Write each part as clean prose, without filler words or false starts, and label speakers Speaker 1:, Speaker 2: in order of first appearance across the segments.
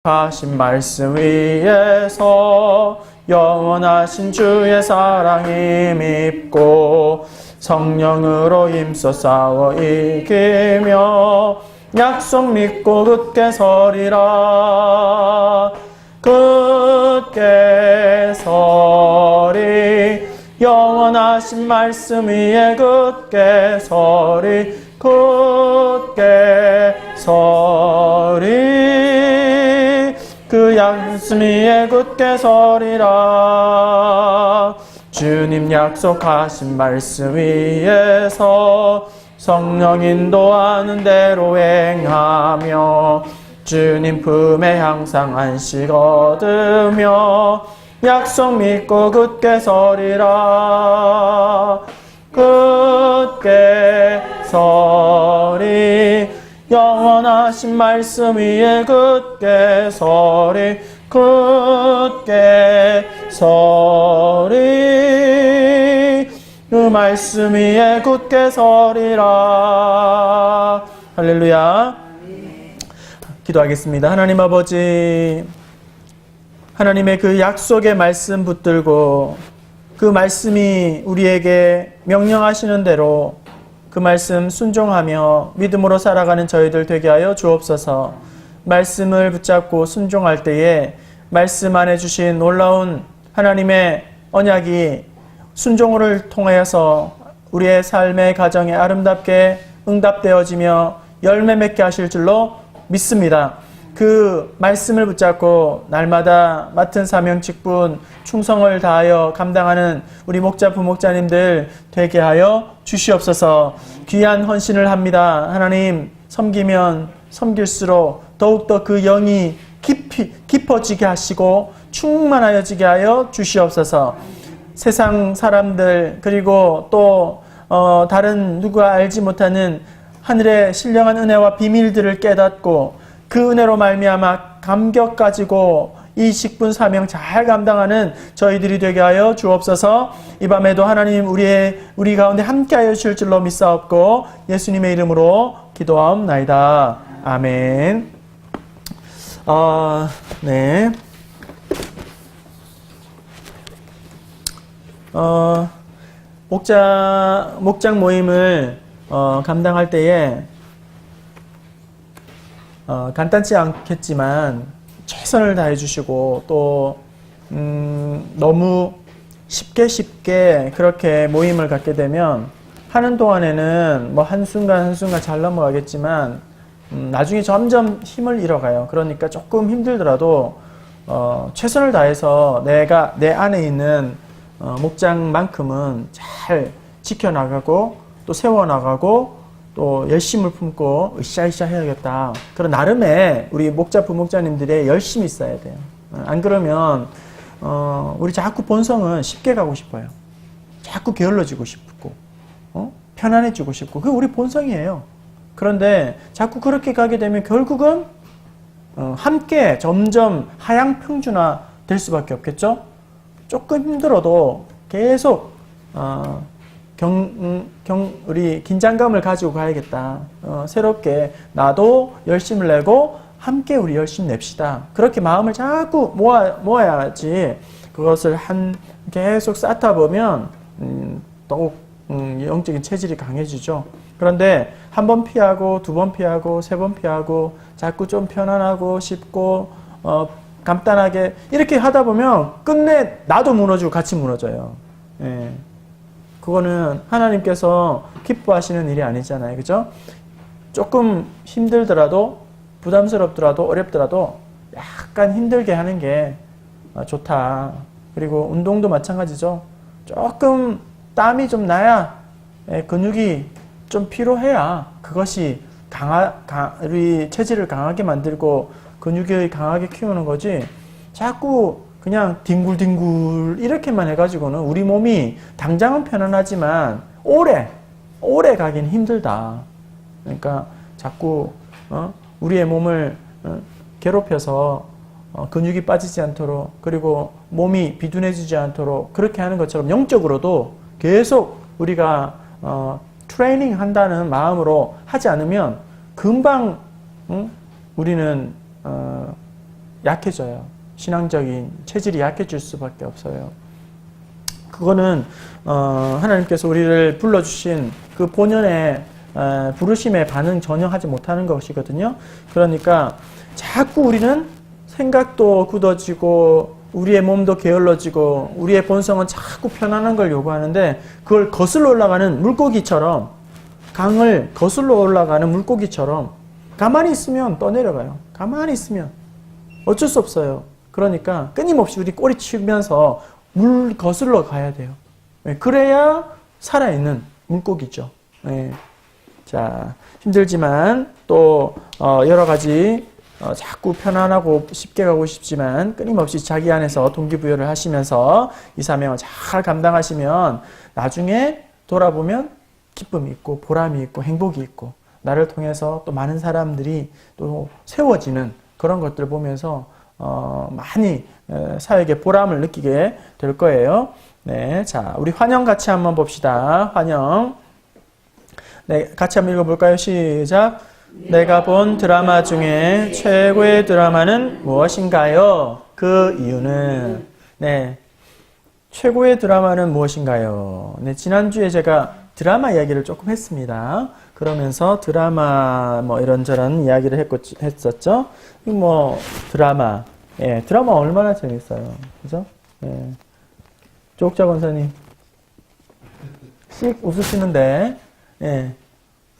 Speaker 1: 하신 말씀 위에서 영원하신 주의 사랑이 밉고 성령으로 힘써 싸워 이기며 약속 믿고 굳게 서리라. 굳게 서리 영원하신 말씀 위에 굳게 서리 굳게 서리 그 말씀 위에 굳게 서리라. 주님 약속하신 말씀 위에서 성령 인도하는 대로 행하며 주님 품에 항상 안식 얻으며 약속 믿고 굳게 서리라. 굳게 서리 영원하신 말씀 위에 굳게 서리 굳게 서리 그 말씀 위에 굳게 서리라. 할렐루야. 기도하겠습니다. 하나님 아버지, 하나님의 그 약속의 말씀 붙들고 그 말씀이 우리에게 명령하시는 대로 그 말씀 순종하며 믿음으로 살아가는 저희들 되게 하여 주옵소서. 말씀을 붙잡고 순종할 때에 말씀 안에 주신 놀라운 하나님의 언약이 순종을 통하여서 우리의 삶의 가정에 아름답게 응답되어지며 열매 맺게 하실 줄로 믿습니다. 그 말씀을 붙잡고 날마다 맡은 사명 직분 충성을 다하여 감당하는 우리 목자 부목자님들 되게 하여 주시옵소서. 귀한 헌신을 합니다. 하나님, 섬기면 섬길수록 더욱더 그 영이 깊어지게 하시고 충만하여지게 하여 주시옵소서. 세상 사람들 그리고 또 다른 누가 알지 못하는 하늘의 신령한 은혜와 비밀들을 깨닫고 그 은혜로 말미암아 감격 가지고 이 직분 사명 잘 감당하는 저희들이 되게 하여 주옵소서. 이 밤에도 하나님 우리 가운데 함께하여 주실 줄로 믿사옵고 예수님의 이름으로 기도하옵나이다. 아멘. 네. 목장 모임을 감당할 때에 간단치 않겠지만 최선을 다해 주시고 또 너무 쉽게 그렇게 모임을 갖게 되면 하는 동안에는 뭐 한순간 잘 넘어가겠지만 나중에 점점 힘을 잃어가요. 그러니까 조금 힘들더라도 최선을 다해서 내가 내 안에 있는 목장만큼은 잘 지켜나가고 또 세워나가고 또 열심을 품고 으쌰으쌰 해야겠다. 그런 나름의 우리 목자 부목자님들의 열심이 있어야 돼요. 안 그러면 우리 자꾸 본성은 쉽게 가고 싶어요. 자꾸 게을러지고 싶고 편안해지고 싶고 그게 우리 본성이에요. 그런데 자꾸 그렇게 가게 되면 결국은 함께 점점 하향평준화 될 수밖에 없겠죠. 조금 힘들어도 계속 우리 긴장감을 가지고 가야겠다. 새롭게 나도 열심을 내고 함께 우리 열심 냅시다. 그렇게 마음을 자꾸 모아야지 그것을 계속 쌓다 보면 더욱 영적인 체질이 강해지죠. 그런데 한 번 피하고 두 번 피하고 세 번 피하고 자꾸 좀 편안하고 쉽고 간단하게 이렇게 하다 보면 끝내 나도 무너지고 같이 무너져요. 예. 그거는 하나님께서 기뻐하시는 일이 아니잖아요. 그죠? 조금 힘들더라도 부담스럽더라도 어렵더라도 약간 힘들게 하는 게 좋다. 그리고 운동도 마찬가지죠. 조금 땀이 좀 나야 근육이 좀 피로해야 그것이 우리 체질을 강하게 만들고 근육을 강하게 키우는 거지 자꾸 그냥 뒹굴뒹굴 이렇게만 해가지고는 우리 몸이 당장은 편안하지만 오래 가긴 힘들다. 그러니까 자꾸 우리의 몸을 괴롭혀서 근육이 빠지지 않도록 그리고 몸이 비둔해지지 않도록 그렇게 하는 것처럼 영적으로도 계속 우리가 트레이닝 한다는 마음으로 하지 않으면 금방 우리는 약해져요. 신앙적인 체질이 약해질 수밖에 없어요. 그거는 하나님께서 우리를 불러주신 그 본연의 부르심에 반응 전혀 하지 못하는 것이거든요. 그러니까 자꾸 우리는 생각도 굳어지고 우리의 몸도 게을러지고 우리의 본성은 자꾸 편안한 걸 요구하는데 그걸 거슬러 올라가는 물고기처럼 강을 거슬러 올라가는 물고기처럼 가만히 있으면 떠내려가요. 가만히 있으면 어쩔 수 없어요. 그러니까 끊임없이 우리 꼬리 치면서 물 거슬러 가야 돼요. 그래야 살아있는 물고기죠. 자, 힘들지만 또 여러 가지 자꾸 편안하고 쉽게 가고 싶지만 끊임없이 자기 안에서 동기부여를 하시면서 이 사명을 잘 감당하시면 나중에 돌아보면 기쁨이 있고 보람이 있고 행복이 있고 나를 통해서 또 많은 사람들이 또 세워지는 그런 것들을 보면서 많이 사역의 보람을 느끼게 될 거예요. 네, 자, 우리 환영 같이 한번 봅시다. 환영. 네, 같이 한번 읽어볼까요? 시작. 내가 본 드라마 중에 최고의 드라마는 무엇인가요? 그 이유는 네, 최고의 드라마는 무엇인가요? 네, 지난주에 제가 드라마 이야기를 조금 했습니다. 그러면서 드라마 뭐 이런저런 이야기를 했었죠. 뭐 드라마, 예, 드라마 얼마나 재밌어요, 그죠? 예, 조옥자 권사님, 씩 웃으시는데, 예,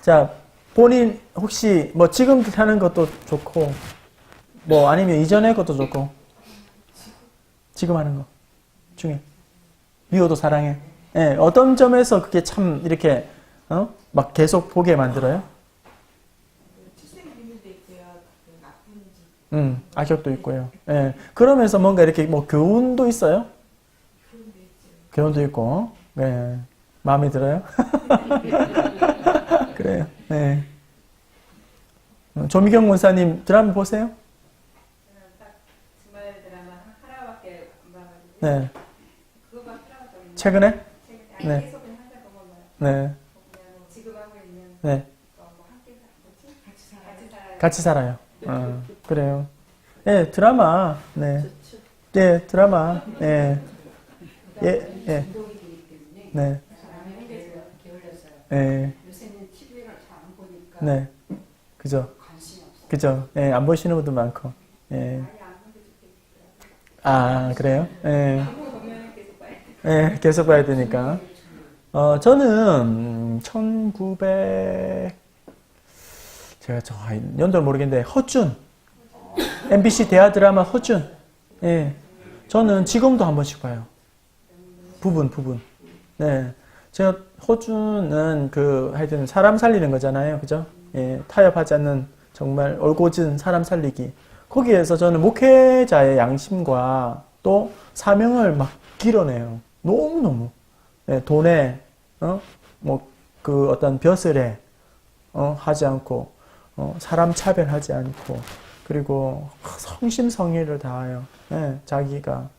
Speaker 1: 자 본인 혹시 뭐 지금 하는 것도 좋고, 뭐 아니면 이전의 것도 좋고, 지금 하는 거 중에 미워도 사랑해. 예, 어떤 점에서 그게 참 이렇게 막 계속 보게 만들어요? 악역도 있고요. 예, 그러면서 뭔가 이렇게 뭐 교훈도 있어요? 교훈도 있고, 예, 마음에 들어요? 그래요. 네. 조미경 원사님 드라마 보세요?
Speaker 2: 딱 주말 드라마 하나밖에 안 봐가지고.
Speaker 1: 네.
Speaker 2: 그거만 하나밖에 없는데.
Speaker 1: 최근에? 네.
Speaker 2: 계속은 항상 그것만 봐요.
Speaker 1: 네.
Speaker 2: 그냥 뭐 지금 하고 있는
Speaker 1: 네.
Speaker 2: 뭐 함께 뭐지? 같이 살아요.
Speaker 1: 같이 살아요. 그래요. 네, 드라마. 네. 네, 드라마. 네. 예, 예. 네. 네.
Speaker 3: 요새는 TV를 잘 안 보니까
Speaker 1: 네. 그죠.
Speaker 3: 관심 없어.
Speaker 1: 그죠. 예, 안 보시는 분도 많고. 예. 아, 그래요? 예. 예, 계속 봐야 되니까. 저는 1900 제가 저 연도를 모르겠는데 허준 MBC 대하 드라마 허준. 예. 저는 지금도 한 번씩 봐요. 부분. 네. 제가 허준은 하여튼 사람 살리는 거잖아요. 그죠? 예. 타협하지 않는 정말 올곧은 사람 살리기. 거기에서 저는 목회자의 양심과 또 사명을 막 길어내요. 너무너무. 예, 돈에, 어떤 벼슬에, 하지 않고, 사람 차별하지 않고, 그리고 성심성의를 다하여, 예, 자기가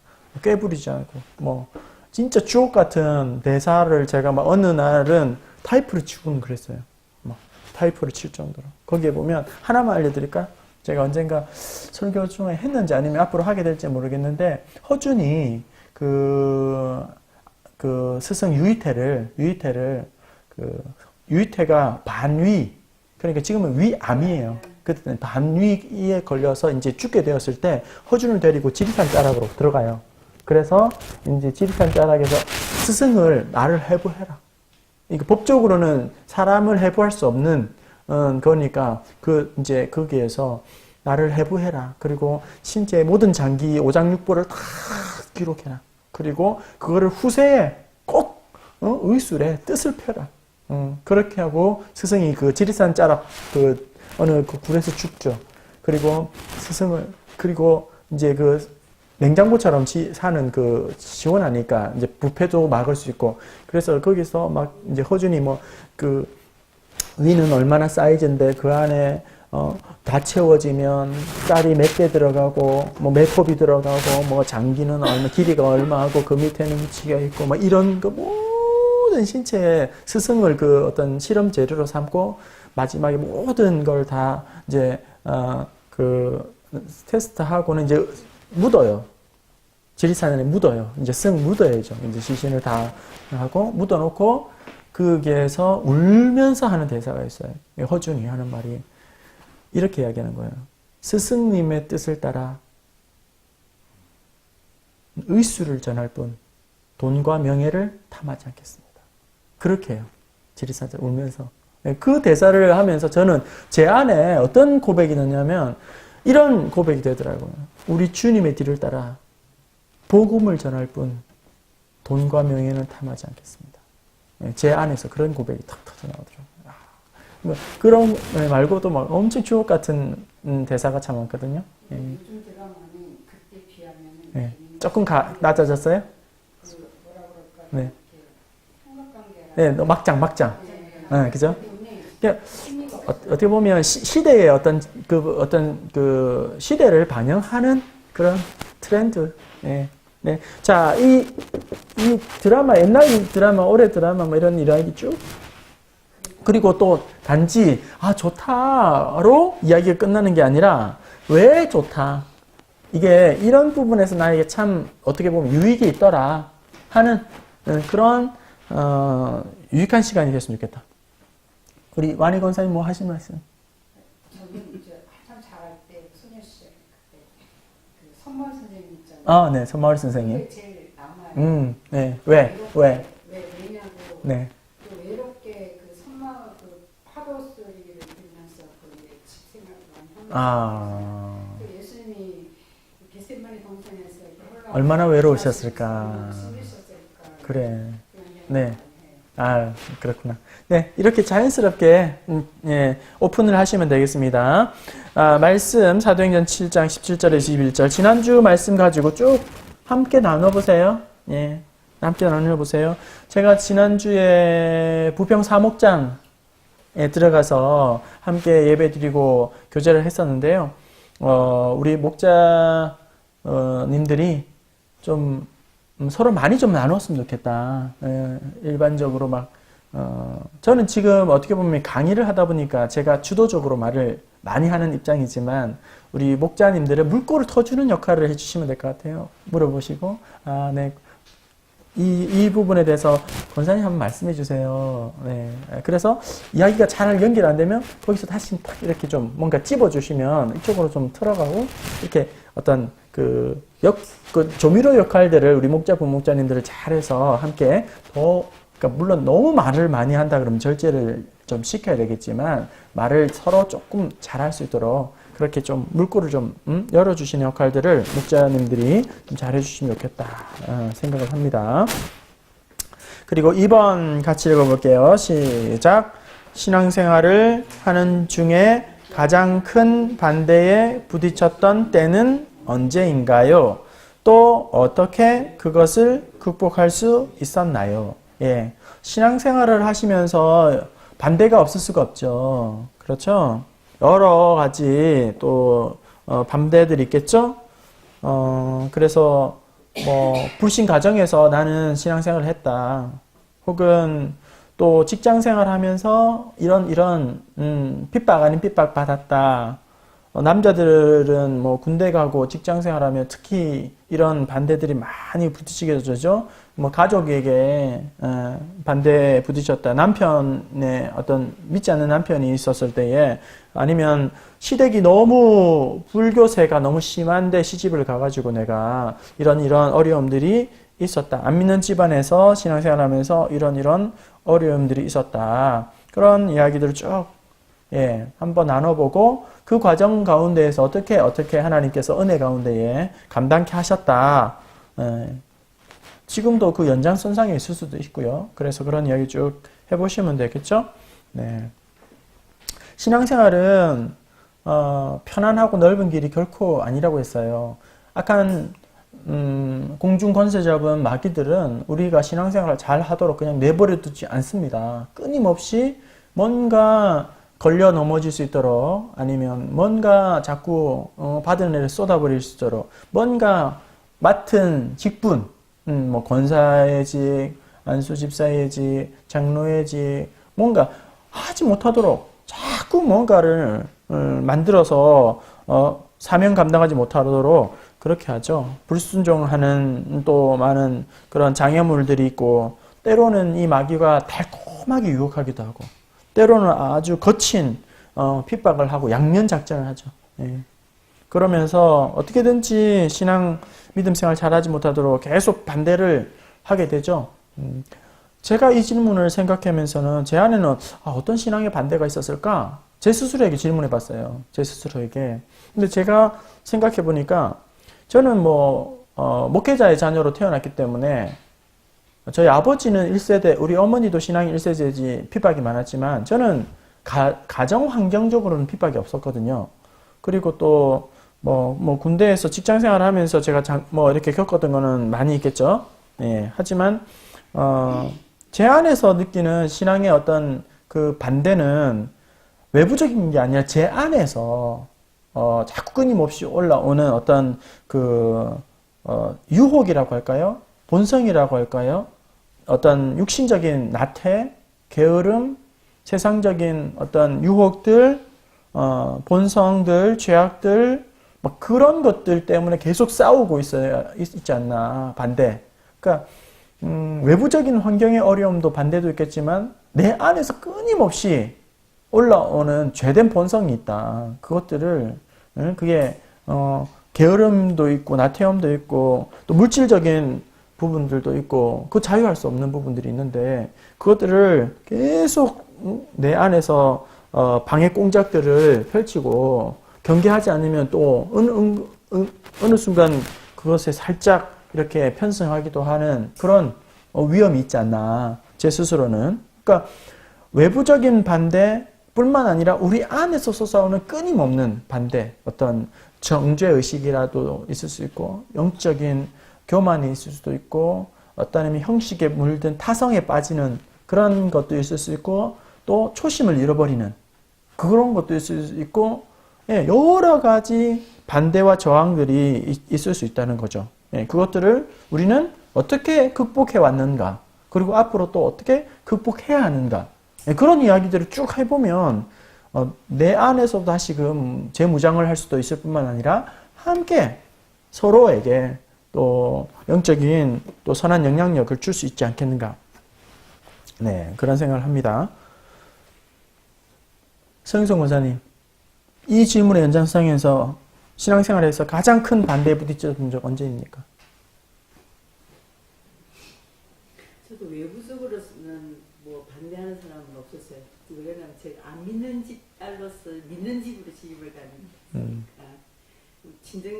Speaker 1: 꾀부리지 않고, 진짜 주옥 같은 대사를 제가 막 어느 날은 타이프를 치고는 그랬어요. 막 타이프를 칠 정도로. 거기에 보면 하나만 알려드릴까? 제가 언젠가 설교 중에 했는지 아니면 앞으로 하게 될지 모르겠는데 허준이 스승 유이태가 반위, 그러니까 지금은 위암이에요. 그때 반위에 걸려서 이제 죽게 되었을 때 허준을 데리고 지리산 자락으로 들어가요. 그래서 이제 지리산 자락에서 스승을 나를 해부해라. 그러니까 법적으로는 사람을 해부할 수 없는 거니까 이제 거기에서 나를 해부해라. 그리고 신체의 모든 장기 오장육부를 다 기록해라. 그리고 그거를 후세에 꼭 의술에 뜻을 펴라. 그렇게 하고 스승이 지리산 자락 어느 굴에서 죽죠. 그리고 그리고 이제 냉장고처럼 사는 시원하니까 이제 부패도 막을 수 있고, 그래서 거기서 막 이제 허준이 위는 얼마나 사이즈인데 그 안에 다 채워지면 쌀이 몇 개 들어가고 몇 컵이 들어가고 장기는 길이가 얼마하고 그 밑에는 위치가 있고 이런 모든 신체의 스승을 어떤 실험 재료로 삼고 마지막에 모든 걸 다 이제 테스트하고는 이제 묻어요. 지리산에 묻어요. 이제 쓱 묻어야죠. 이제 시신을 다 하고 묻어놓고 거기에서 울면서 하는 대사가 있어요. 허준이 하는 말이 이렇게 이야기하는 거예요. 스승님의 뜻을 따라 의수를 전할 뿐 돈과 명예를 탐하지 않겠습니다. 그렇게 해요. 지리산에 울면서. 그 대사를 하면서 저는 제 안에 어떤 고백이 있느냐면 이런 고백이 되더라고요. 우리 주님의 뒤를 따라 복음을 전할 뿐 돈과 명예는 탐하지 않겠습니다. 제 안에서 그런 고백이 탁 터져 나오더라고요. 그런 말고도 막 엄청 주옥 같은 대사가 참 많거든요.
Speaker 3: 요즘 드라마는 그때 비하면
Speaker 1: 네. 조금 낮아졌어요?
Speaker 3: 그 뭐라 그럴까
Speaker 1: 네.
Speaker 3: 삼각관계라.
Speaker 1: 네, 막장. 네, 그죠? 그러니까
Speaker 3: 힘이 없어.
Speaker 1: 어떻게 보면 시대의 어떤 그 시대를 반영하는 그런 트렌드. 네. 네. 자, 이 드라마, 옛날 드라마, 올해 드라마, 뭐 이런 이야기 쭉. 그리고 또 단지, 좋다로 이야기가 끝나는 게 아니라, 왜 좋다. 이게 이런 부분에서 나에게 참 어떻게 보면 유익이 있더라 하는 그런, 유익한 시간이 됐으면 좋겠다. 우리 완희 권사님 뭐 하신 말씀?
Speaker 3: 저는 이제 한참 잘할 때 소녀시절 그때 그 선물 선생님 있잖아요.
Speaker 1: 네, 손마을 선생님.
Speaker 3: 그게 제일 남아요.
Speaker 1: 네. 왜?
Speaker 3: 왜냐고
Speaker 1: 네.
Speaker 3: 그 외롭게 그 선마 그 파도 소리를 들으면서 그 생각을 많이 하면서 그 예수님이 겟세마네 동산에서 이렇게
Speaker 1: 얼마나 외로우셨을까.
Speaker 3: 심으셨을까.
Speaker 1: 그래.
Speaker 3: 그런
Speaker 1: 네. 그렇구나. 네, 이렇게 자연스럽게 오픈을 하시면 되겠습니다. 말씀 사도행전 7장 17절에서 21절 지난주 말씀 가지고 쭉 함께 나눠보세요. 예, 함께 나눠보세요. 제가 지난주에 부평 사목장에 들어가서 함께 예배드리고 교제를 했었는데요. 우리 목자님들이 좀 서로 많이 좀 나눴으면 좋겠다. 일반적으로 막 저는 지금 어떻게 보면 강의를 하다 보니까 제가 주도적으로 말을 많이 하는 입장이지만 우리 목자님들의 물꼬를 터주는 역할을 해주시면 될 것 같아요. 물어보시고 네. 이 부분에 대해서 권사님 한번 말씀해 주세요. 네. 그래서 이야기가 잘 연결 안 되면 거기서 다시 딱 이렇게 좀 뭔가 찝어주시면 이쪽으로 좀 틀어가고 이렇게 어떤 그 조미료 역할들을 우리 목자 부목자님들을 잘해서 함께 그러니까 물론 너무 말을 많이 한다 그러면 절제를 좀 시켜야 되겠지만 말을 서로 조금 잘할 수 있도록 그렇게 좀 물꼬를 좀 열어주시는 역할들을 목자님들이 좀 잘해주시면 좋겠다 생각을 합니다. 그리고 2번 같이 읽어볼게요. 시작. 신앙생활을 하는 중에 가장 큰 반대에 부딪혔던 때는 언제인가요? 또 어떻게 그것을 극복할 수 있었나요? 예, 신앙생활을 하시면서 반대가 없을 수가 없죠. 그렇죠? 여러 가지 또 반대들이 있겠죠? 그래서 뭐 불신 가정에서 나는 신앙생활을 했다. 혹은 또 직장생활 하면서 이런 핍박 아닌 핍박 받았다. 남자들은 뭐 군대 가고 직장생활 하면 특히 이런 반대들이 많이 부딪히게 되죠. 뭐 가족에게 반대에 부딪혔다. 남편의 어떤 믿지 않는 남편이 있었을 때에 아니면 시댁이 너무 불교세가 너무 심한데 시집을 가가지고 내가 이런 어려움들이 있었다. 안 믿는 집안에서 신앙생활 하면서 이런 어려움들이 있었다. 그런 이야기들을 쭉 한번 나눠보고 그 과정 가운데에서 어떻게 하나님께서 은혜 가운데에 감당케 하셨다. 지금도 그 연장선상에 있을 수도 있고요. 그래서 그런 이야기 쭉 해보시면 되겠죠. 네. 신앙생활은 편안하고 넓은 길이 결코 아니라고 했어요. 악한 공중 권세 잡은 마귀들은 우리가 신앙생활을 잘 하도록 그냥 내버려 두지 않습니다. 끊임없이 뭔가 걸려 넘어질 수 있도록 아니면 뭔가 자꾸 받은 애를 쏟아버릴 수 있도록 뭔가 맡은 직분 뭐 권사의 직, 안수집사의 직, 장로의 직 뭔가 하지 못하도록 자꾸 뭔가를 만들어서 사명 감당하지 못하도록 그렇게 하죠. 불순종하는 또 많은 그런 장애물들이 있고, 때로는 이 마귀가 달콤하게 유혹하기도 하고, 때로는 아주 거친 핍박을 하고 양면 작전을 하죠. 예. 그러면서 어떻게든지 신앙 믿음 생활 잘하지 못하도록 계속 반대를 하게 되죠. 제가 이 질문을 생각하면서는 제 안에는 어떤 신앙의 반대가 있었을까? 제 스스로에게 질문해 봤어요. 제 스스로에게. 근데 제가 생각해 보니까 저는 목회자의 자녀로 태어났기 때문에 저희 아버지는 1세대, 우리 어머니도 신앙이 1세대지 핍박이 많았지만 저는 가정 환경적으로는 핍박이 없었거든요. 그리고 또 군대에서 직장 생활을 하면서 제가 이렇게 겪었던 거는 많이 있겠죠. 예. 하지만 제 안에서 느끼는 신앙의 어떤 그 반대는 외부적인 게 아니라 제 안에서 자꾸 끊임없이 올라오는 어떤 유혹이라고 할까요? 본성이라고 할까요? 어떤 육신적인 나태, 게으름, 세상적인 어떤 유혹들, 본성들, 죄악들, 그런 것들 때문에 계속 싸우고 있지 않나, 반대. 그러니까, 외부적인 환경의 어려움도 반대도 있겠지만, 내 안에서 끊임없이 올라오는 죄된 본성이 있다. 그것들을, 그게, 게으름도 있고, 나태함도 있고, 또 물질적인 부분들도 있고, 그 자유할 수 없는 부분들이 있는데, 그것들을 계속 내 안에서 방해 공작들을 펼치고, 경계하지 않으면 또 어느 순간 그것에 살짝 이렇게 편승하기도 하는 그런 위험이 있지 않나, 제 스스로는. 그러니까 외부적인 반대뿐만 아니라 우리 안에서 솟아오는 끊임없는 반대, 어떤 정죄의식이라도 있을 수 있고, 영적인 교만이 있을 수도 있고, 어떤 형식에 물든 타성에 빠지는 그런 것도 있을 수 있고, 또 초심을 잃어버리는 그런 것도 있을 수 있고, 여러 가지 반대와 저항들이 있을 수 있다는 거죠. 그것들을 우리는 어떻게 극복해 왔는가, 그리고 앞으로 또 어떻게 극복해야 하는가, 그런 이야기들을 쭉 해보면 내 안에서 다시금 재무장을 할 수도 있을 뿐만 아니라 함께 서로에게 또 영적인 또 선한 영향력을 줄 수 있지 않겠는가. 네, 그런 생각을 합니다. 성윤성 권사님, 이 질문의 연장성에서 신앙생활에서 가장 큰 반대에 부딪혔던 적 언제입니까?
Speaker 4: 저도 외부적으로는 반대하는 사람은 없었어요. 왜냐하면 제가 안 믿는 집 딸로서 믿는 집으로 시집을 가니까 친정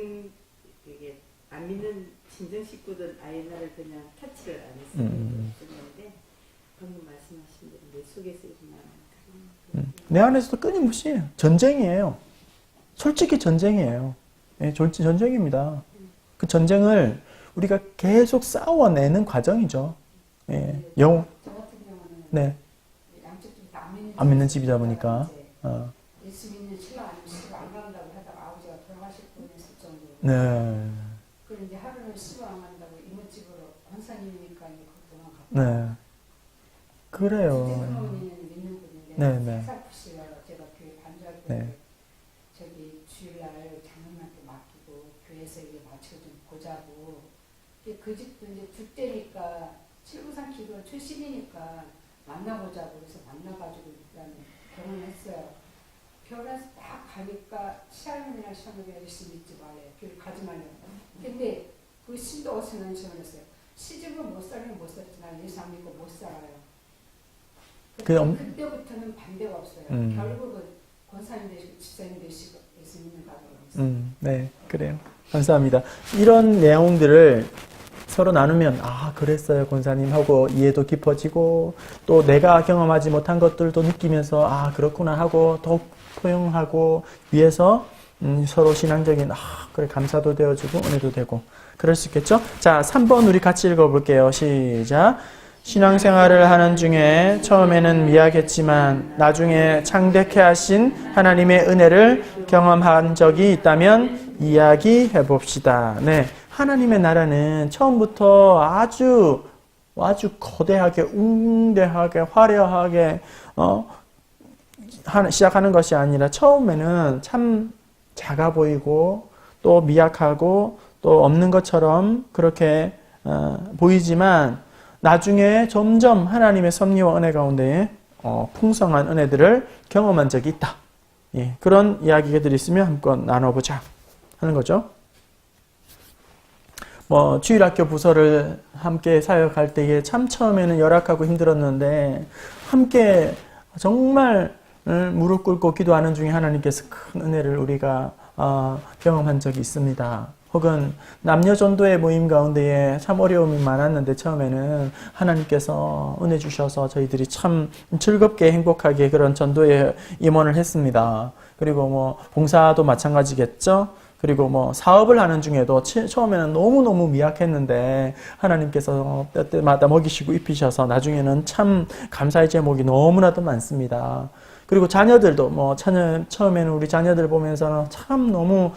Speaker 4: 이게 안 믿는 친정 식구들 아이 나를 그냥 터치를 안 했었는데 방금 말씀하신 대로 내 속에서 일어나는
Speaker 1: 내 안에서도 끊임없이 전쟁이에요. 솔직히 전쟁이에요. 전쟁입니다. 그 전쟁을 우리가 계속 싸워내는 과정이죠.
Speaker 3: 저 같은 경우는
Speaker 1: 네.
Speaker 3: 양쪽 다
Speaker 1: 안 믿는 집이다 보니까.
Speaker 3: 예수 믿는 신랑 아니면 시집 안 간다고 하다가 아버지가 돌아가실 뻔했을 정도로.
Speaker 1: 네.
Speaker 3: 그리고 이제 하루는 시집 안 간다고 이모집으로 권사님이니까 이제 그동안 갔고.
Speaker 1: 네. 그래요.
Speaker 3: 부모님은 믿는 분인데
Speaker 1: 네.
Speaker 3: 살살푸시가 제가 교회 반주할 때
Speaker 1: 네.
Speaker 3: 저기 주일날 장로님한테 맡기고 교회에서 이게 마치고 좀 보자고. 그 집도 이제 죽대니까 칠구산 기도 출신이니까 만나보자고 그래서 만나가지고 일단 결혼했어요. 결혼해서 딱 가니까 시할머니랑 시어머니가 예수 믿지 말래. 교회 가지 말래. 근데 그 신도 어서는 지원했어요. 시집은 못 살면 못 살지 난 예수 안 믿고 못 살아요. 그때부터는 반대가 없어요. 결국은 권사님 되시고 집사님 되시고 예수 믿는 가정이 있어요.
Speaker 1: 네, 그래요. 감사합니다. 이런 내용들을 서로 나누면 그랬어요 권사님 하고 이해도 깊어지고, 또 내가 경험하지 못한 것들도 느끼면서 그렇구나 하고 더욱 포용하고 위해서 서로 신앙적인 그래 감사도 되어주고 은혜도 되고 그럴 수 있겠죠. 자, 3번 우리 같이 읽어볼게요. 시작. 신앙생활을 하는 중에 처음에는 미약했지만 나중에 창대케 하신 하나님의 은혜를 경험한 적이 있다면 이야기해 봅시다. 네, 하나님의 나라는 처음부터 아주 거대하게 웅대하게 화려하게 시작하는 것이 아니라 처음에는 참 작아 보이고 또 미약하고 또 없는 것처럼 그렇게 보이지만 나중에 점점 하나님의 섭리와 은혜 가운데 풍성한 은혜들을 경험한 적이 있다. 예, 그런 이야기들이 있으면 한번 나눠보자 하는 거죠. 주일학교 부서를 함께 사역할 때에 참 처음에는 열악하고 힘들었는데 함께 정말 무릎 꿇고 기도하는 중에 하나님께서 큰 은혜를 우리가 경험한 적이 있습니다. 혹은 남녀 전도의 모임 가운데에 참 어려움이 많았는데 처음에는 하나님께서 은혜 주셔서 저희들이 참 즐겁게 행복하게 그런 전도에 임원을 했습니다. 그리고 봉사도 마찬가지겠죠. 그리고 사업을 하는 중에도 처음에는 너무너무 미약했는데 하나님께서 때때마다 먹이시고 입히셔서 나중에는 참 감사의 제목이 너무나도 많습니다. 그리고 자녀들도 처음에는 우리 자녀들 보면서는 참 너무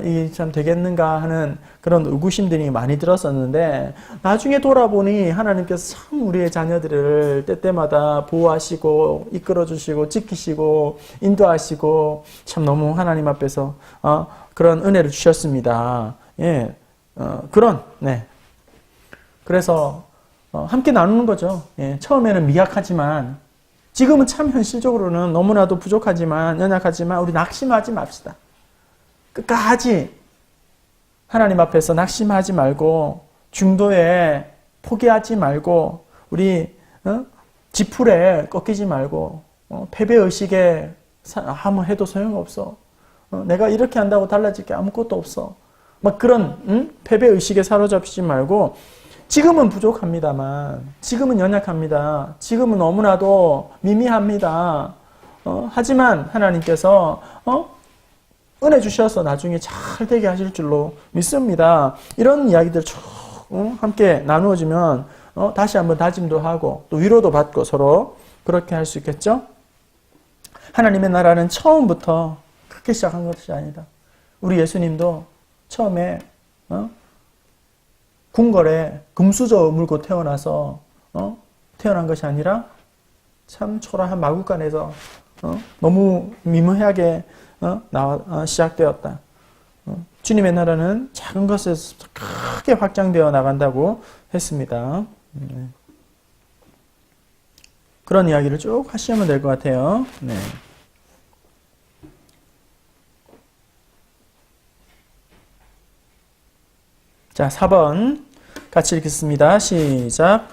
Speaker 1: 이게 참 되겠는가 하는 그런 의구심들이 많이 들었었는데 나중에 돌아보니 하나님께서 참 우리의 자녀들을 때때마다 보호하시고 이끌어주시고 지키시고 인도하시고 참 너무 하나님 앞에서 그런 은혜를 주셨습니다. 예, 그래서 함께 나누는 거죠. 예, 처음에는 미약하지만 지금은 참 현실적으로는 너무나도 부족하지만 연약하지만 우리 낙심하지 맙시다. 끝까지 하나님 앞에서 낙심하지 말고 중도에 포기하지 말고 우리 지풀에 꺾이지 말고 패배의식에 한번 해도 소용없어. 내가 이렇게 한다고 달라질 게 아무것도 없어. 그런 패배의식에 사로잡히지 말고 지금은 부족합니다만 지금은 연약합니다. 지금은 너무나도 미미합니다. 하지만 하나님께서 은혜 주셔서 나중에 잘 되게 하실 줄로 믿습니다. 이런 이야기들 쭉 함께 나누어지면 다시 한번 다짐도 하고 또 위로도 받고 서로 그렇게 할 수 있겠죠? 하나님의 나라는 처음부터 크게 시작한 것이 아니다. 우리 예수님도 처음에 궁궐에 금수저 물고 태어나서 태어난 것이 아니라 참 초라한 마구간에서 너무 미묘하게 시작되었다. 주님의 나라는 작은 것에서 크게 확장되어 나간다고 했습니다. 그런 이야기를 쭉 하시면 될 것 같아요. 네. 자, 4번 같이 읽겠습니다. 시작.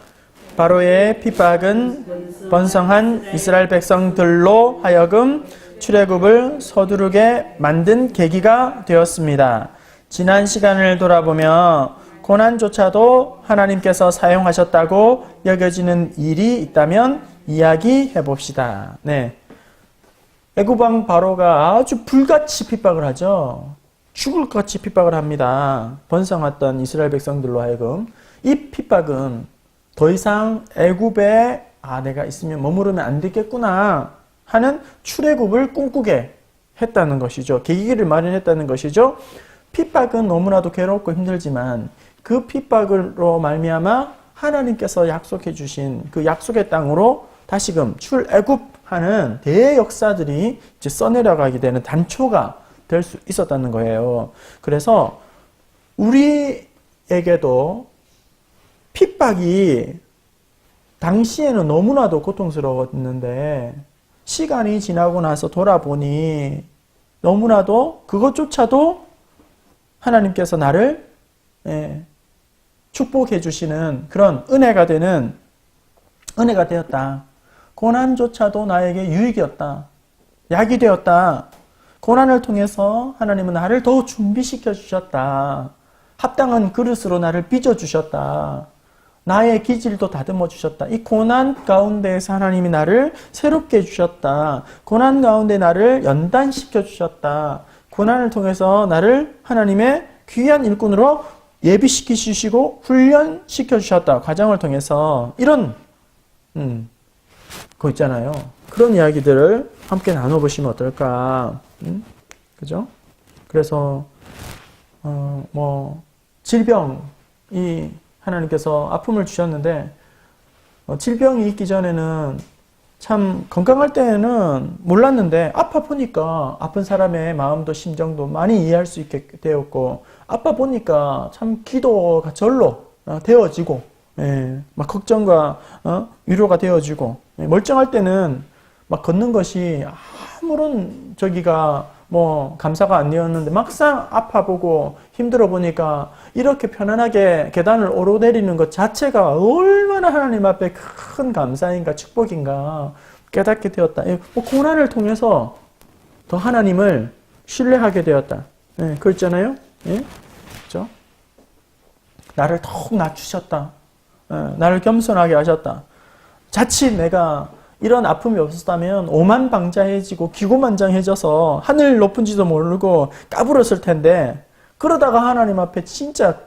Speaker 1: 바로의 핍박은 번성한 이스라엘 백성들로 하여금 출애굽을 서두르게 만든 계기가 되었습니다. 지난 시간을 돌아보며 고난조차도 하나님께서 사용하셨다고 여겨지는 일이 있다면 이야기해 봅시다. 네. 애굽 왕 바로가 아주 불같이 핍박을 하죠. 죽을 것 같이 핍박을 합니다. 번성했던 이스라엘 백성들로 하여금 이 핍박은 더 이상 애굽에 내가 있으면 머무르면 안 되겠구나 하는 출애굽을 꿈꾸게 했다는 것이죠. 계기를 마련했다는 것이죠. 핍박은 너무나도 괴롭고 힘들지만 그 핍박으로 말미암아 하나님께서 약속해 주신 그 약속의 땅으로 다시금 출애굽하는 대역사들이 이제 써내려가게 되는 단초가 될 수 있었다는 거예요. 그래서 우리에게도 핍박이 당시에는 너무나도 고통스러웠는데 시간이 지나고 나서 돌아보니 너무나도 그것조차도 하나님께서 나를 축복해 주시는 그런 은혜가 되었다. 고난조차도 나에게 유익이었다. 약이 되었다. 고난을 통해서 하나님은 나를 더 준비시켜 주셨다. 합당한 그릇으로 나를 빚어 주셨다. 나의 기질도 다듬어 주셨다. 이 고난 가운데에서 하나님이 나를 새롭게 해주셨다. 고난 가운데 나를 연단시켜 주셨다. 고난을 통해서 나를 하나님의 귀한 일꾼으로 예비시켜 주시고 훈련시켜 주셨다. 과정을 통해서 이런 거 있잖아요. 그런 이야기들을 함께 나눠보시면 어떨까. 그죠? 그래서 질병이 하나님께서 아픔을 주셨는데 질병이 있기 전에는 참 건강할 때는 몰랐는데 아파 보니까 아픈 사람의 마음도 심정도 많이 이해할 수 있게 되었고, 아파 보니까 참 기도가 절로 되어지고, 예, 막 걱정과 위로가 되어지고, 예, 멀쩡할 때는 막 걷는 것이 아무런 저기가 뭐 감사가 안 되었는데, 막상 아파 보고 힘들어 보니까 이렇게 편안하게 계단을 오르내리는 것 자체가 얼마나 하나님 앞에 큰 감사인가 축복인가 깨닫게 되었다. 뭐 고난을 통해서 더 하나님을 신뢰하게 되었다. 예, 그랬잖아요. 예? 그렇죠? 나를 더욱 낮추셨다. 예, 나를 겸손하게 하셨다. 자칫 내가 이런 아픔이 없었다면 오만방자해지고 기고만장해져서 하늘 높은지도 모르고 까불었을 텐데, 그러다가 하나님 앞에 진짜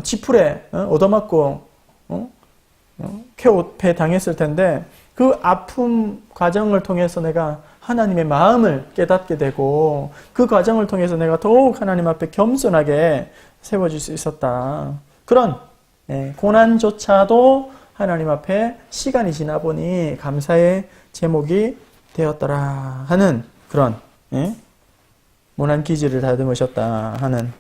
Speaker 1: 지풀에 얻어맞고 쾌오패 당했을 텐데, 그 아픔 과정을 통해서 내가 하나님의 마음을 깨닫게 되고, 그 과정을 통해서 내가 더욱 하나님 앞에 겸손하게 세워질 수 있었다. 그런 고난조차도 하나님 앞에 시간이 지나 보니 감사의 제목이 되었더라 하는 그런 모난 기질을 다듬으셨다 하는.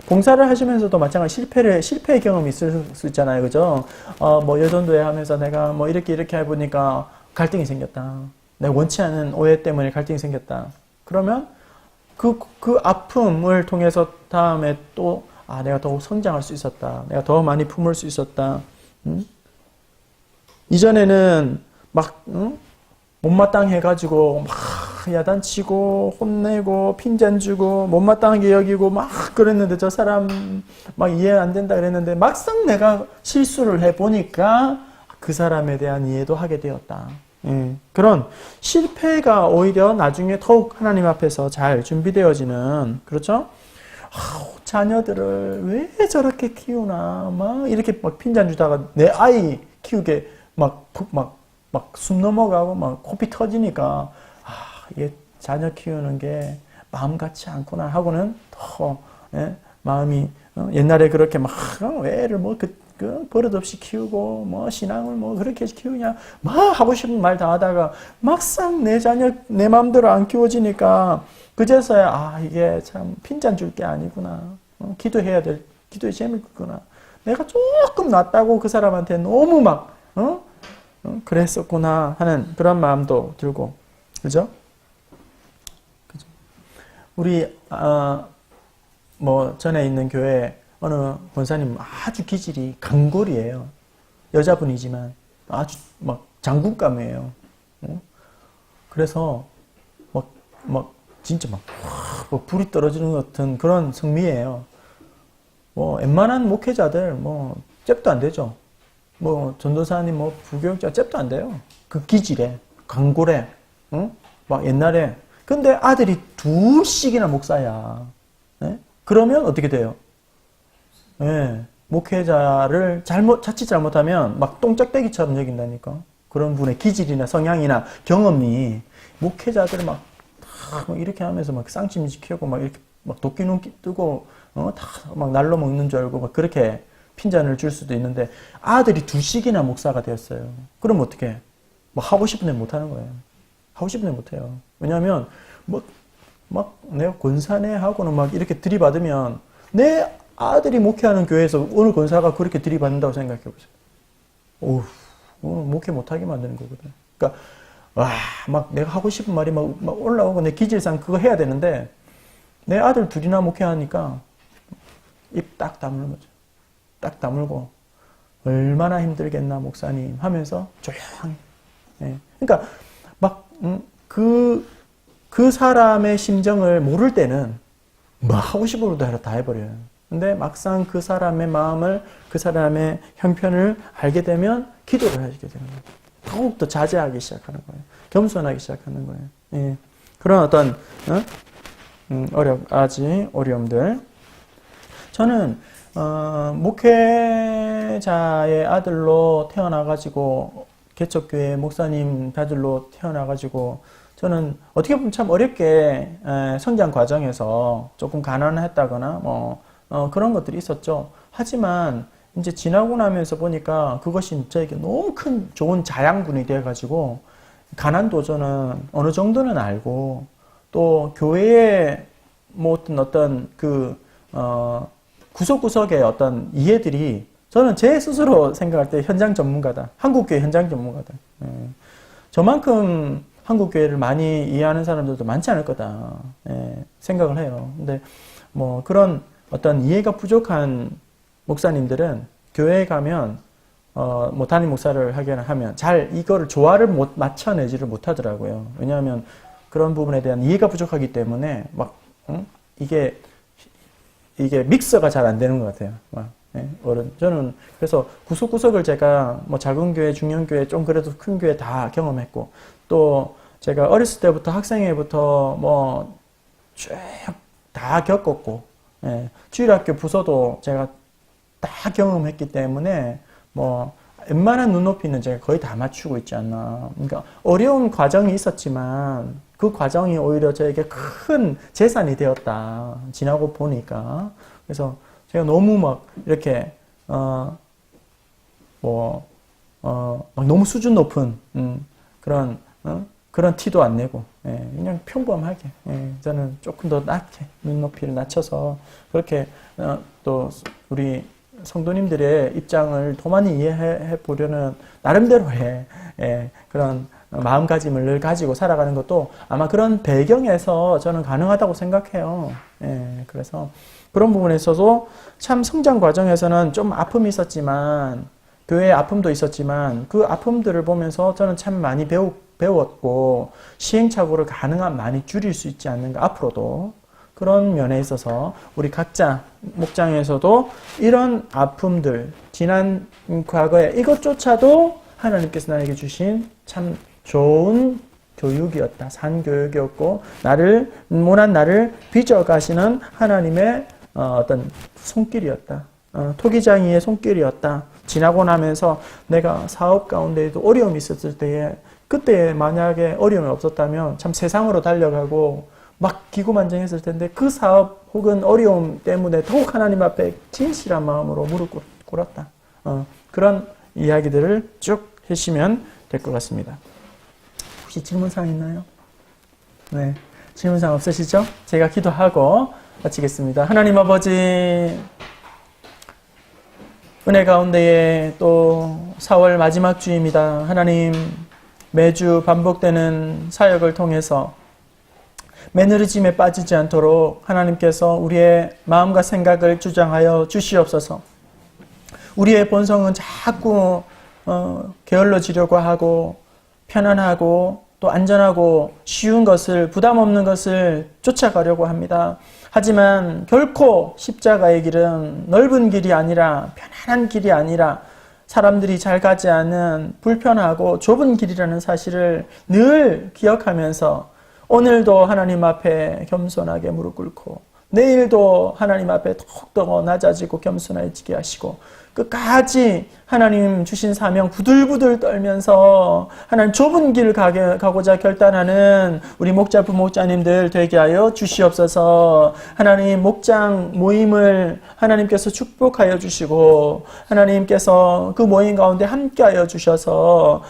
Speaker 1: 봉사를 하시면서도 마찬가지 실패의 경험이 있을 수 있잖아요. 그죠? 뭐 여전도회 하면서 내가 뭐 이렇게 해보니까 갈등이 생겼다. 내가 원치 않은 오해 때문에 갈등이 생겼다. 그러면 그 아픔을 통해서 다음에 또 내가 더욱 성장할 수 있었다. 내가 더 많이 품을 수 있었다. 이전에는 막 못마땅해가지고 막 야단치고 혼내고 핀잔 주고 못마땅하게 여기고 막 그랬는데, 저 사람 막 이해 안 된다 그랬는데, 막상 내가 실수를 해보니까 그 사람에 대한 이해도 하게 되었다. 그런 실패가 오히려 나중에 더욱 하나님 앞에서 잘 준비되어지는, 그렇죠? 자녀들을 왜 저렇게 키우나 막 이렇게 막 핀잔 주다가 내 아이 키우게 막 숨 넘어가고 막 코피 터지니까 이게 자녀 키우는 게 마음 같지 않구나 하고는 더 마음이 옛날에 그렇게 막 애를 뭐 버릇없이 키우고 뭐 신앙을 뭐 그렇게 키우냐 막 하고 싶은 말 다 하다가 막상 내 자녀 내 마음대로 안 키워지니까 그제서야 이게 참 핀잔 줄 게 아니구나. 기도해야 될 기도의 재미구나. 내가 조금 낫다고 그 사람한테 너무 막 그랬었구나 하는 그런 마음도 들고, 그죠? 우리 뭐 전에 있는 교회 어느 권사님 아주 기질이 강골이에요. 여자분이지만 아주 막 장군감이에요. 그래서 막 진짜 막 불이 떨어지는 것 같은 그런 성미예요. 뭐 웬만한 목회자들 뭐 잽도 안 되죠. 뭐 전도사님 뭐 부교육자 잽도 안 돼요. 그 기질에 강골에 막 옛날에. 근데 아들이 둘씩이나 목사야. 그러면 어떻게 돼요? 목회자를 자칫 잘못하면 막 똥짝대기처럼 여긴다니까. 그런 분의 기질이나 성향이나 경험이 목회자들을 막 이렇게 하면서 막 쌍침 지키고 막 이렇게 막 도끼 눈 뜨고 다 막 날로 먹는 줄 알고 막 그렇게 핀잔을 줄 수도 있는데, 아들이 둘씩이나 목사가 되었어요. 그럼 어떻게? 뭐 하고 싶은 애 못 하는 거예요. 하고 싶은 애 못 해요. 왜냐하면 막 내가 권사네 하고는 막 이렇게 들이받으면 내 아들이 목회하는 교회에서 어느 권사가 그렇게 들이받는다고 생각해 보세요. 목회 못하게 만드는 거거든. 그러니까 막 내가 하고 싶은 말이 막 올라오고 내 기질상 그거 해야 되는데, 내 아들 둘이나 목회하니까 입 딱 다무는 거죠. 딱 다물고 얼마나 힘들겠나 목사님 하면서 조용히. 그러니까 막 그 사람의 심정을 모를 때는 뭐 하고 싶은 것도 다 해버려요. 근데 막상 그 사람의 마음을, 그 사람의 형편을 알게 되면 기도를 하게 되는 거예요. 더욱더 자제하기 시작하는 거예요. 겸손하기 시작하는 거예요. 그런 어떤 어려움들. 저는 목회자의 아들로 태어나가지고, 개척교회 목사님 아들로 태어나가지고, 저는 어떻게 보면 참 어렵게 성장 과정에서 조금 가난했다거나 그런 것들이 있었죠. 하지만 이제 지나고 나면서 보니까 그것이 저에게 너무 큰 좋은 자양분이 되어가지고 가난도 저는 어느 정도는 알고 또 교회의 뭐 어떤 구석구석의 어떤 이해들이 저는 제 스스로 생각할 때 현장 전문가다. 한국교회 현장 전문가다. 저만큼 한국교회를 많이 이해하는 사람들도 많지 않을 거다. 생각을 해요. 근데 뭐 그런 어떤 이해가 부족한 목사님들은 교회에 가면 뭐 담임 목사를 하면 잘 이거를 조화를 맞춰내지를 못하더라고요. 왜냐하면 그런 부분에 대한 이해가 부족하기 때문에 막 이게 믹서가 잘 안 되는 것 같아요. 저는 그래서 구석구석을 제가 뭐 작은 교회, 중형 교회, 좀 그래도 큰 교회 다 경험했고 또 제가 어렸을 때부터 학생회부터 뭐 쭉 다 겪었고 주일학교 부서도 제가 다 경험했기 때문에 뭐 웬만한 눈높이는 제가 거의 다 맞추고 있지 않나. 그러니까 어려운 과정이 있었지만 그 과정이 오히려 저에게 큰 재산이 되었다. 지나고 보니까. 그래서 제가 너무 막 이렇게 막 너무 수준 높은 그런 티도 안 내고 그냥 평범하게 저는 조금 더 낮게 눈높이를 낮춰서 그렇게 또 우리 성도님들의 입장을 더 많이 이해해 보려는 나름대로의 그런 마음가짐을 늘 가지고 살아가는 것도 아마 그런 배경에서 저는 가능하다고 생각해요. 그래서 그런 부분에 있어서 참 성장 과정에서는 좀 아픔이 있었지만 교회의 아픔도 있었지만 그 아픔들을 보면서 저는 참 많이 배웠고 시행착오를 가능한 많이 줄일 수 있지 않는가 앞으로도 그런 면에 있어서 우리 각자 목장에서도 이런 아픔들 지난 과거에 이것조차도 하나님께서 나에게 주신 참 좋은 교육이었다. 산교육이었고 모난 나를 빚어가시는 하나님의 어떤 손길이었다. 토기장이의 손길이었다. 지나고 나면서 내가 사업 가운데에도 어려움이 있었을 때에 그때 만약에 어려움이 없었다면 참 세상으로 달려가고 막 기구만장했을 텐데 그 사업 혹은 어려움 때문에 더욱 하나님 앞에 진실한 마음으로 무릎 꿇었다. 그런 이야기들을 쭉 해주시면 될 것 같습니다. 혹시 질문사항 있나요? 네, 질문사항 없으시죠? 제가 기도하고 마치겠습니다. 하나님 아버지 은혜 가운데에 또 4월 마지막 주입니다. 하나님 매주 반복되는 사역을 통해서 매너리즘에 빠지지 않도록 하나님께서 우리의 마음과 생각을 주장하여 주시옵소서. 우리의 본성은 자꾸 게을러지려고 하고 편안하고 또 안전하고 쉬운 것을 부담 없는 것을 쫓아가려고 합니다. 하지만 결코 십자가의 길은 넓은 길이 아니라 편안한 길이 아니라 사람들이 잘 가지 않은 불편하고 좁은 길이라는 사실을 늘 기억하면서 오늘도 하나님 앞에 겸손하게 무릎 꿇고 내일도 하나님 앞에 더욱더 낮아지고 겸손해지게 하시고 끝까지 하나님 주신 사명 부들부들 떨면서 하나님 좁은 길을 가고자 결단하는 우리 목자 부목자님들 되게 하여 주시옵소서. 하나님 목장 모임을 하나님께서 축복하여 주시고 하나님께서 그 모임 가운데 함께하여 주셔서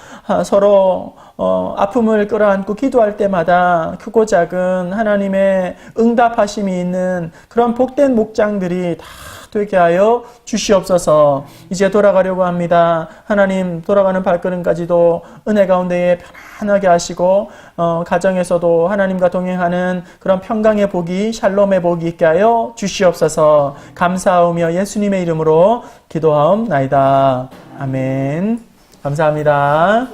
Speaker 1: 서로 아픔을 끌어안고 기도할 때마다 크고 작은 하나님의 응답하심이 있는 그런 복된 목장들이 다 되게 하여 주시옵소서. 이제 돌아가려고 합니다. 하나님 돌아가는 발걸음까지도 은혜 가운데에 편안하게 하시고 가정에서도 하나님과 동행하는 그런 평강의 복이 샬롬의 복이 있게 하여 주시옵소서. 감사하며 예수님의 이름으로 기도하옵나이다. 아멘. 감사합니다.